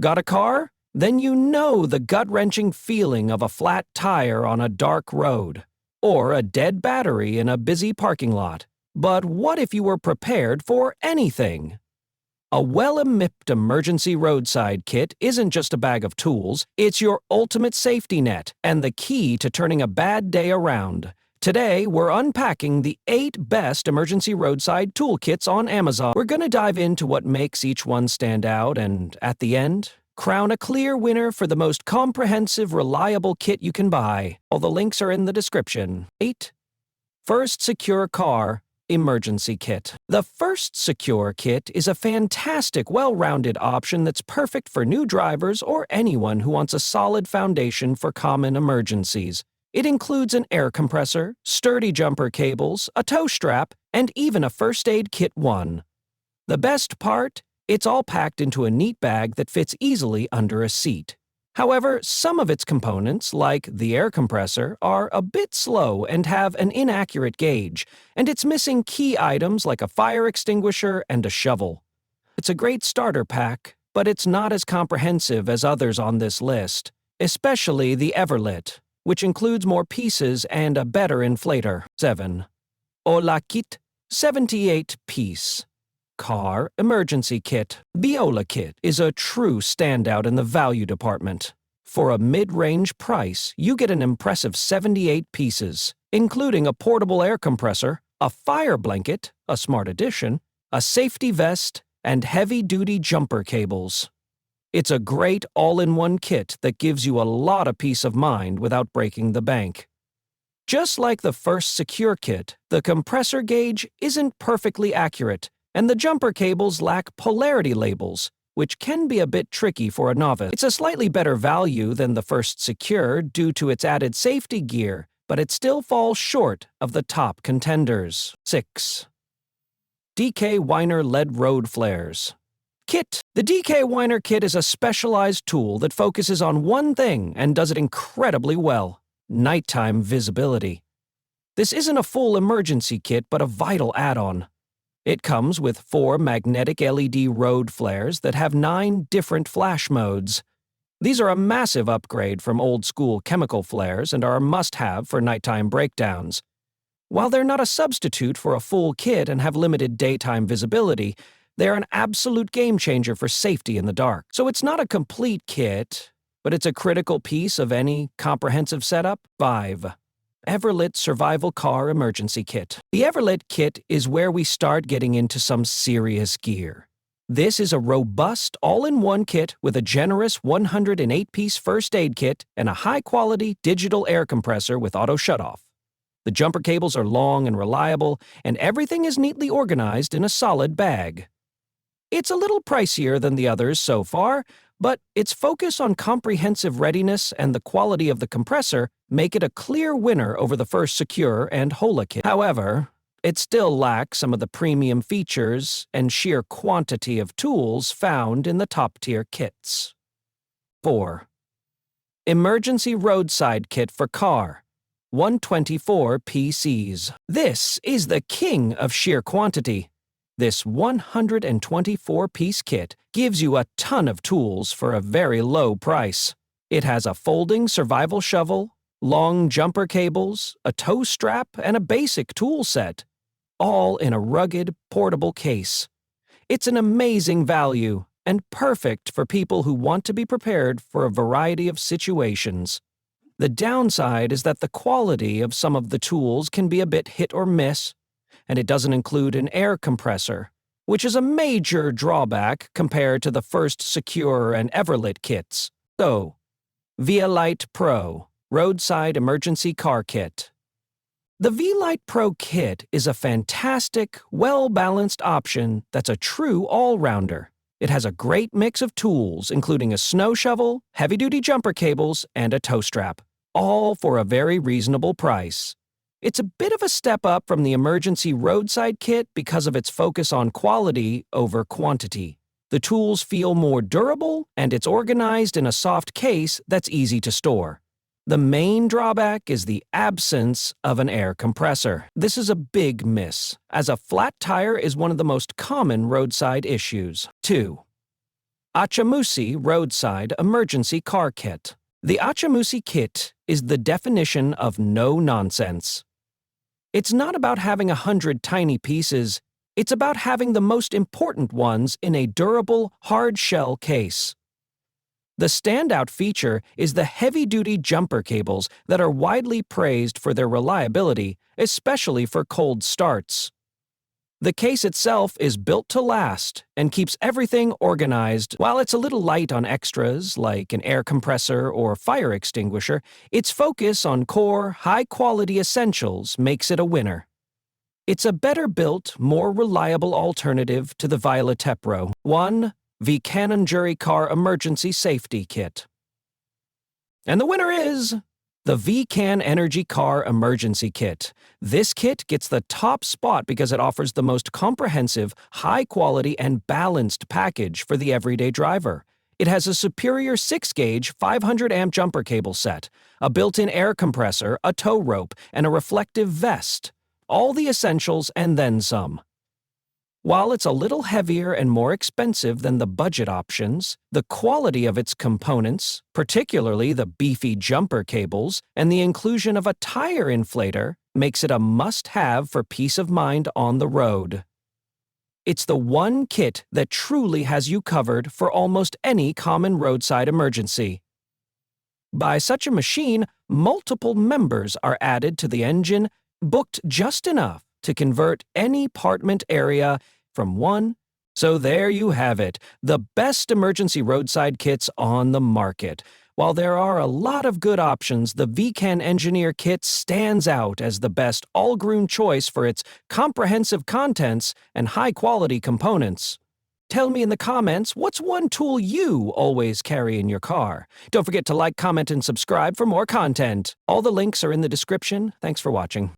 Got a car? Then you know the gut-wrenching feeling of a flat tire on a dark road, or a dead battery in a busy parking lot. But what if you were prepared for anything? A well-equipped emergency roadside kit isn't just a bag of tools, it's your ultimate safety net and the key to turning a bad day around. Today, we're unpacking the 8 best emergency roadside tool kits on Amazon. We're going to dive into what makes each one stand out and, at the end, crown a clear winner for the most comprehensive, reliable kit you can buy. All the links are in the description. 8. First Secure Car Emergency Kit. The First Secure Kit is a fantastic, well-rounded option that's perfect for new drivers or anyone who wants a solid foundation for common emergencies. It includes an air compressor, sturdy jumper cables, a tow strap, and even a first aid kit 1. The best part? It's all packed into a neat bag that fits easily under a seat. However, some of its components, like the air compressor, are a bit slow and have an inaccurate gauge, and it's missing key items like a fire extinguisher and a shovel. It's a great starter pack, but it's not as comprehensive as others on this list, especially the Everlit, which includes more pieces and a better inflator. 7. HolaKit 78-piece Car Emergency Kit. The HolaKit is a true standout in the value department. For a mid-range price, you get an impressive 78 pieces, including a portable air compressor, a fire blanket, a smart addition, a safety vest, and heavy-duty jumper cables. It's a great all-in-one kit that gives you a lot of peace of mind without breaking the bank. Just like the First Secure Kit, the compressor gauge isn't perfectly accurate, and the jumper cables lack polarity labels, which can be a bit tricky for a novice. It's a slightly better value than the First Secure due to its added safety gear, but it still falls short of the top contenders. 6. DK Weiner LED Road Flares Kit. The DK Weiner kit is a specialized tool that focuses on one thing and does it incredibly well: nighttime visibility. This isn't a full emergency kit, but a vital add-on. It comes with 4 magnetic LED road flares that have 9 different flash modes. These are a massive upgrade from old-school chemical flares and are a must-have for nighttime breakdowns. While they're not a substitute for a full kit and have limited daytime visibility, they're an absolute game-changer for safety in the dark. So it's not a complete kit, but it's a critical piece of any comprehensive setup. 5. Everlit Survival Car Emergency Kit. The Everlit kit is where we start getting into some serious gear. This is a robust, all-in-one kit with a generous 108-piece first aid kit and a high-quality digital air compressor with auto shutoff. The jumper cables are long and reliable, and everything is neatly organized in a solid bag. It's a little pricier than the others so far, but its focus on comprehensive readiness and the quality of the compressor make it a clear winner over the First Secure and HolaKit. However, it still lacks some of the premium features and sheer quantity of tools found in the top-tier kits. 4. Emergency Roadside Kit for Car 124 PCs. This is the king of sheer quantity. This 124-piece kit gives you a ton of tools for a very low price. It has a folding survival shovel, long jumper cables, a tow strap, and a basic tool set, all in a rugged, portable case. It's an amazing value and perfect for people who want to be prepared for a variety of situations. The downside is that the quality of some of the tools can be a bit hit or miss, and it doesn't include an air compressor, which is a major drawback compared to the First Secure and Everlit kits. So, VLITEPRO Roadside Emergency Car Kit. The VLITEPRO kit is a fantastic, well-balanced option that's a true all-rounder. It has a great mix of tools, including a snow shovel, heavy-duty jumper cables, and a tow strap, all for a very reasonable price. It's a bit of a step up from the Emergency Roadside Kit because of its focus on quality over quantity. The tools feel more durable, and it's organized in a soft case that's easy to store. The main drawback is the absence of an air compressor. This is a big miss, as a flat tire is one of the most common roadside issues. 2. Achamusi Roadside Emergency Car Kit. The Achamusi kit is the definition of no nonsense. It's not about having 100 tiny pieces, it's about having the most important ones in a durable, hard-shell case. The standout feature is the heavy-duty jumper cables that are widely praised for their reliability, especially for cold starts. The case itself is built to last and keeps everything organized. While it's a little light on extras like an air compressor or fire extinguisher, its focus on core, high-quality essentials makes it a winner. It's a better-built, more reliable alternative to the VLITEPRO. 1. VCANENERGY Car Emergency Safety Kit. And the winner is the VCANENERGY Car Emergency Kit. This kit gets the top spot because it offers the most comprehensive, high-quality, and balanced package for the everyday driver. It has a superior 6-gauge 500-amp jumper cable set, a built-in air compressor, a tow rope, and a reflective vest. All the essentials and then some. While it's a little heavier and more expensive than the budget options, the quality of its components, particularly the beefy jumper cables, and the inclusion of a tire inflator, makes it a must-have for peace of mind on the road. It's the one kit that truly has you covered for almost any common roadside emergency. By such a machine, multiple members are added to the engine, booked just enough to convert any parkment area from one. So there you have it, the best emergency roadside kits on the market. While there are a lot of good options, the VCANENERGY kit stands out as the best all-grown choice for its comprehensive contents and high-quality components. Tell me in the comments, what's one tool you always carry in your car? Don't forget to like, comment, and subscribe for more content. All the links are in the description. Thanks for watching.